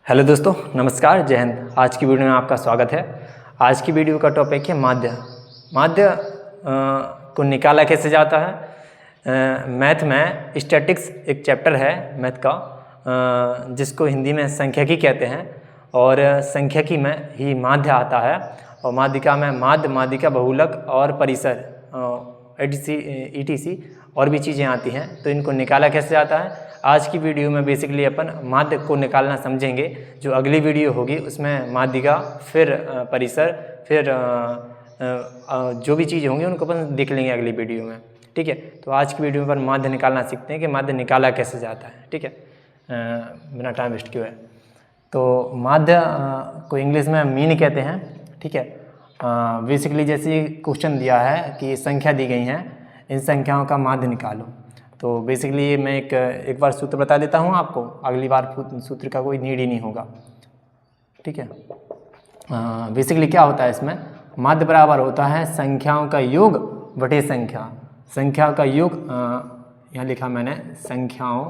Hello दोस्तों, नमस्कार, जय हिंद। आज की वीडियो में आपका स्वागत है। आज की वीडियो का टॉपिक है माध्य। माध्य को निकाला कैसे जाता है। मैथ में स्टैटिक्स एक चैप्टर है मैथ का, जिसको हिंदी में संख्यिकी कहते हैं, और संख्यिकी में ही माध्य आता है। और माध्यिका में माध्य, माध्यिका, बहुलक और परिसर, ETC और भी चीज़ें आती हैं। तो इनको निकाला कैसे जाता है, आज की वीडियो में बेसिकली अपन माध्य को निकालना समझेंगे। जो अगली वीडियो होगी उसमें माध्यिका, फिर परिसर, फिर जो भी चीज़ होंगी उनको अपन देख लेंगे अगली वीडियो में। ठीक है, तो आज की वीडियो में अपन माध्य निकालना सीखते हैं कि माध्य निकाला कैसे जाता है। ठीक है, बिना टाइम वेस्ट किए। तो माध्य को इंग्लिश में मीन कहते हैं। ठीक है, बेसिकली जैसे क्वेश्चन दिया है कि संख्या दी गई हैं, इन संख्याओं का माध्य निकालो। तो बेसिकली मैं एक बार सूत्र बता देता हूँ आपको, अगली बार सूत्र का कोई नीड ही नहीं होगा। ठीक है, बेसिकली क्या होता है इसमें, माध्य बराबर होता है संख्याओं का योग बटे संख्या। संख्याओं का योग, यहाँ लिखा मैंने संख्याओं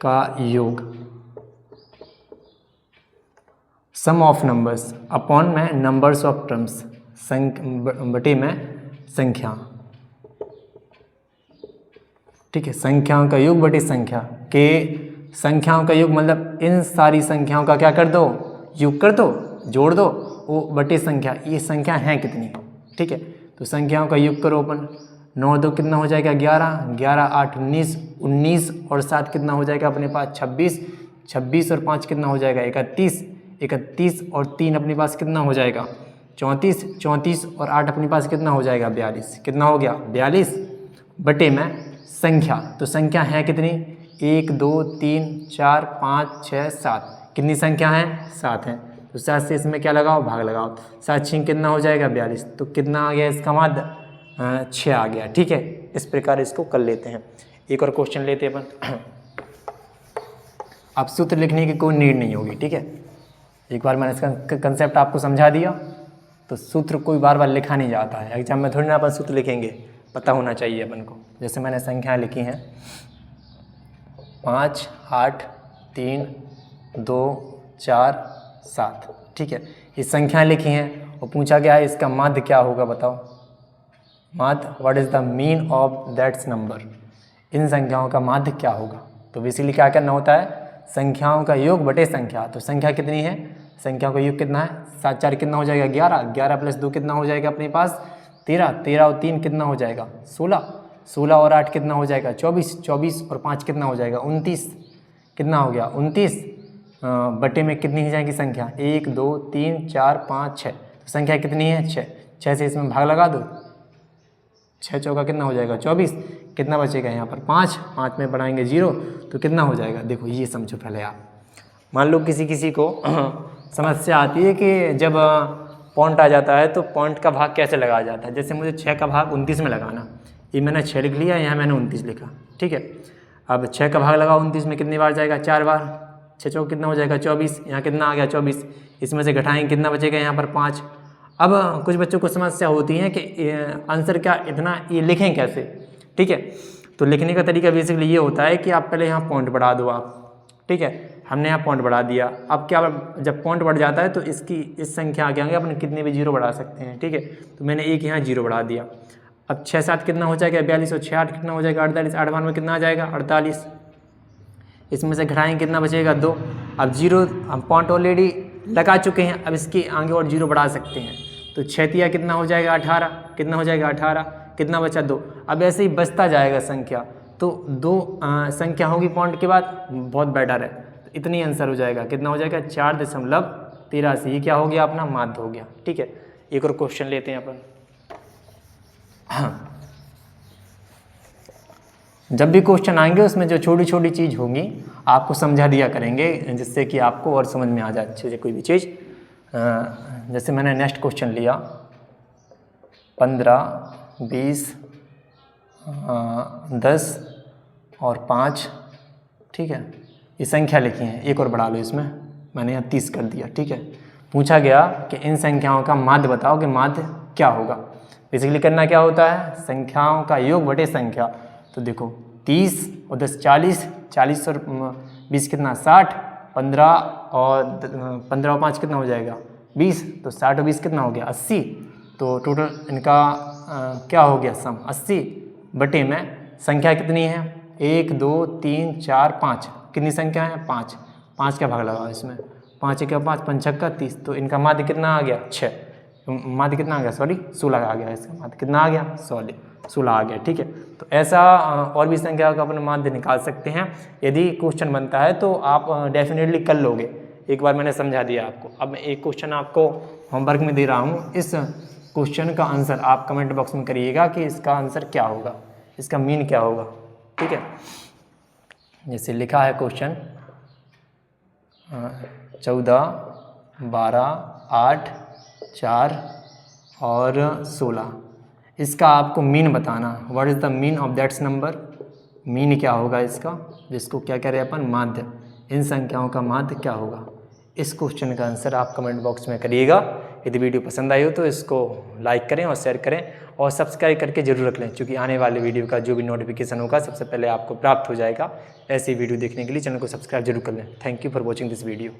का योग, सम ऑफ नंबर्स अपॉन में नंबर्स ऑफ टर्म्स, बटे में संख्या। ठीक है, संख्याओं का योग बटे संख्या के, संख्याओं का योग मतलब इन सारी संख्याओं का क्या कर दो, योग कर दो, जोड़ दो, वो बटे संख्या, ये संख्या है कितनी। ठीक है, तो संख्याओं का योग करो अपन। 9 2 कितना हो जाएगा 11, 11 8 19, 19 और 7 कितना हो जाएगा अपने पास 26, 26 और 5 कितना हो जाएगा 31, 31 और 3 अपने पास कितना हो जाएगा 34, 34 और 8 अपने पास कितना हो जाएगा 42, कितना हो गया 42, बटे में संख्या। तो संख्या है कितनी, 1 2 3 4 5 6 7, कितनी संख्या है 7 है। तो 7 से इसमें क्या लगाओ, भाग लगाओ। 7 6 कितना हो जाएगा 42, तो कितना आ गया इसका माध्य 6 आ गया। ठीक है, इस प्रकार इसको कर लेते हैं। एक और क्वेश्चन लेते हैं अपन। अब सूत्र लिखने की कोई नीड नहीं होगी। ठीक है, एक बार मैंने इसका कंसेप्ट आपको समझा दिया, तो सूत्र कोई बार बार लिखा नहीं जाता है। एग्जाम में थोड़ी ना अपन सूत्र लिखेंगे, पता होना चाहिए अपन को। जैसे मैंने संख्याएं लिखी हैं 5 8 3 2 4 7। ठीक है, ये संख्याएं लिखी हैं और पूछा गया है इसका माध्य क्या होगा, बताओ। माध्य, what is the mean of that's number, इन संख्याओं का माध्य क्या होगा। तो बेसिकली क्या करना होता है, संख्याओं का योग बटे संख्या। तो संख्या कितनी है, संख्याओं का योग कितना है, 7 4 कितना हो जाएगा 11, 11 प्लस 2 कितना हो जाएगा अपने पास 13, 13 और 3 कितना हो जाएगा 16, 16 और 8 कितना हो जाएगा 24, 24 और 5 कितना हो जाएगा 29, कितना हो गया 29, बटे में कितनी हो जाएगी संख्या 1 2 3 4 5 6। तो संख्या कितनी है 6, 6 से इसमें भाग लगा दो, 6 चौका कितना हो जाएगा 24, कितना बचेगा यहाँ पर 5, 5 में बढ़ाएंगे 0, तो कितना हो जाएगा। देखो ये समझो पहले आप, मान लो किसी को समस्या आती है कि जब पॉइंट आ जाता है तो पॉइंट का भाग कैसे लगाया जाता है। जैसे मुझे 6 का भाग 29 में लगाना, ये मैंने 6 लिख लिया, यहाँ मैंने 29 लिखा। ठीक है, अब 6 का भाग लगाओ 29 में, कितनी बार जाएगा 4 बार, 6 चौक कितना हो जाएगा 24, यहाँ कितना आ गया 24, इसमें से घटाएंगे कितना बचेगा यहाँ पर 5। अब कुछ बच्चों को समस्या होती है कि आंसर क्या इतना ये लिखें कैसे। ठीक है, तो लिखने का तरीका बेसिकली ये होता है कि आप पहले यहाँ पॉइंट बढ़ा दो आप। ठीक है, हमने यहाँ पॉइंट बढ़ा दिया। अब क्या, जब पॉइंट बढ़ जाता है तो इसकी इस संख्या आगे आगे अपन कितने भी 0 बढ़ा सकते हैं। ठीक है, तो मैंने एक यहाँ 0 बढ़ा दिया। अब 6 7 कितना हो जाएगा 42 और 6 8 कितना हो जाएगा 48, 8 बार में कितना आ जाएगा 48, इसमें से घटाएंगे कितना बचेगा 2। अब 0 हम पॉइंट ऑलरेडी लगा चुके हैं, अब इसके आगे और 0 बढ़ा सकते हैं। तो 6 तिया कितना हो जाएगा 18, कितना हो जाएगा 18, कितना बचा 2। अब ऐसे ही बचता जाएगा संख्या, तो 2 संख्या होगी पॉइंट के बाद, बहुत बेटर है। तो इतनी आंसर हो जाएगा, कितना हो जाएगा 4.83। ये क्या हो गया अपना माध्य हो गया। ठीक है, एक और क्वेश्चन लेते हैं अपन। हाँ, जब भी क्वेश्चन आएंगे उसमें जो छोटी छोटी चीज़ होंगी आपको समझा दिया करेंगे, जिससे कि आपको और समझ में आ जाए अच्छे से कोई भी चीज़। जैसे मैंने नेक्स्ट क्वेश्चन लिया 15 20 10 और 5। ठीक है, ये संख्या लिखी है, एक और बढ़ा लो इसमें, मैंने यहाँ 30 कर दिया। ठीक है, पूछा गया कि इन संख्याओं का माध्य बताओ कि माध्य क्या होगा। बेसिकली करना क्या होता है, संख्याओं का योग बटे संख्या। तो देखो 30 और 10 40, 40 और 20 कितना 60, 15 और 15 और 5 कितना हो जाएगा 20, तो 60 और 20 कितना हो गया 80। तो टोटल इनका क्या हो गया सम 80 बटे में संख्या कितनी है 1 2 3 4 5, कितनी संख्या है 5, 5 का भाग लगाओ इसमें, 5 1 5 5 6 30, तो इनका माध्य कितना आ गया 6, माध्य कितना आ गया 16 आ गया, इसका माध्य कितना आ गया 16 आ गया। ठीक है, तो ऐसा और भी संख्या का अपना माध्य निकाल सकते हैं। यदि क्वेश्चन बनता है तो आप डेफिनेटली कर लोगे, एक बार मैंने समझा दिया आपको। अब मैं एक क्वेश्चन आपको होमवर्क में दे रहा हूँ, इस क्वेश्चन का आंसर आप कमेंट बॉक्स में करिएगा कि इसका आंसर क्या होगा, इसका मीन क्या होगा। ठीक है, जैसे लिखा है क्वेश्चन 14 12 8 4 और 16, इसका आपको मीन बताना, what is the mean of that's number, mean क्या होगा इसका, जिसको क्या कह रहे हैं अपन माध्य, इन संख्याओं का माध्य क्या होगा। इस क्वेश्चन का आंसर आप कमेंट बॉक्स में करिएगा। यदि वीडियो पसंद आई हो तो इसको लाइक करें और शेयर करें और सब्सक्राइब करके जरूर रख लें, क्योंकि आने वाले वीडियो का जो भी नोटिफिकेशन होगा सबसे पहले आपको प्राप्त हो जाएगा। ऐसी वीडियो देखने के लिए चैनल को सब्सक्राइब जरूर कर लें। Thank you for watching this video.